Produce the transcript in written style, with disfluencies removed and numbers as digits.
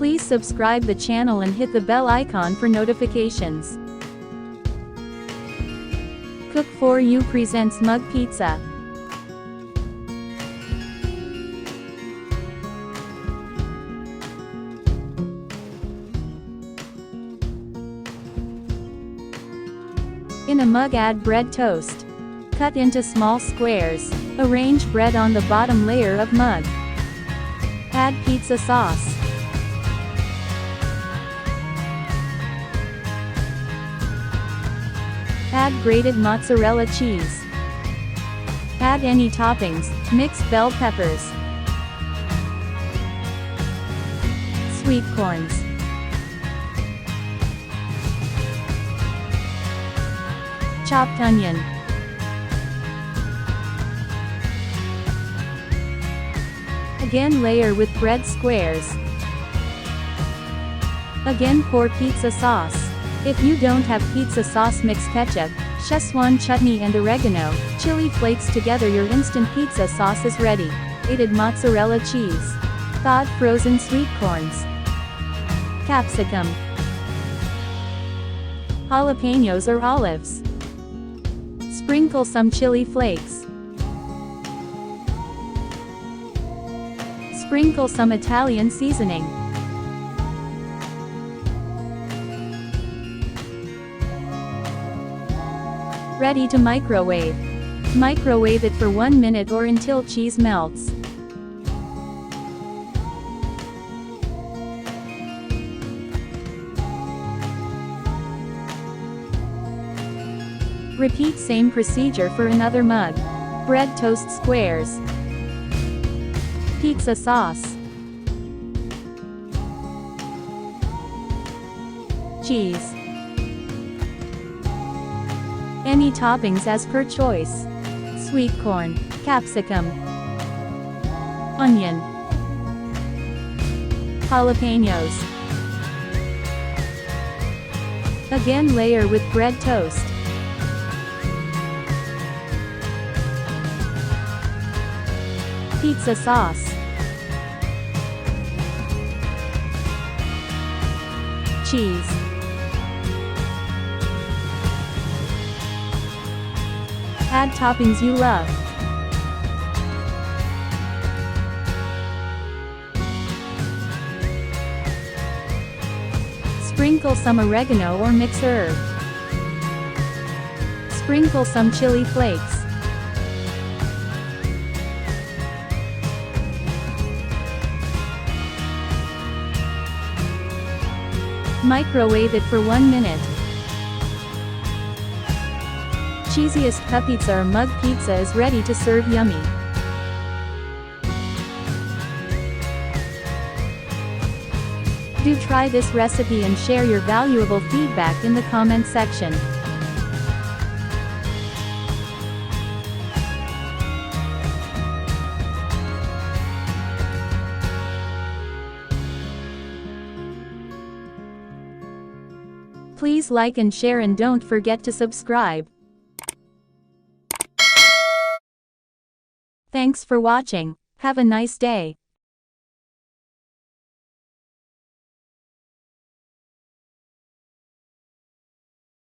Please subscribe the channel and hit the bell icon for notifications. Cook For You presents Mug Pizza. In a mug, add bread toast. Cut into small squares. Arrange bread on the bottom layer of mug. Add pizza sauce. Add grated mozzarella cheese. Add any toppings, mix bell peppers, sweet corns, chopped onion, again layer with bread squares. Again pour pizza sauce. If you don't have pizza sauce, mix ketchup, Szechuan chutney and oregano, chili flakes together. Your instant pizza sauce is ready. Grated mozzarella cheese, thawed frozen sweet corns, capsicum, jalapenos or olives. Sprinkle some chili flakes. Sprinkle some Italian seasoning. Ready to microwave. Microwave it for 1 minute or until cheese melts. Repeat same procedure for another mug. Bread toast squares. Pizza sauce. Cheese. Any toppings as per choice. Sweet corn, capsicum, onion, jalapenos. Again layer with bread toast. Pizza sauce. Cheese. Add toppings you love. Sprinkle some oregano or mixed herb. Sprinkle some chili flakes. Microwave it for 1 minute. Cheesiest pizza or mug pizza is ready to serve. Yummy. Do try this recipe and share your valuable feedback in the comment section. Please like and share and don't forget to subscribe. Thanks for watching. Have a nice day.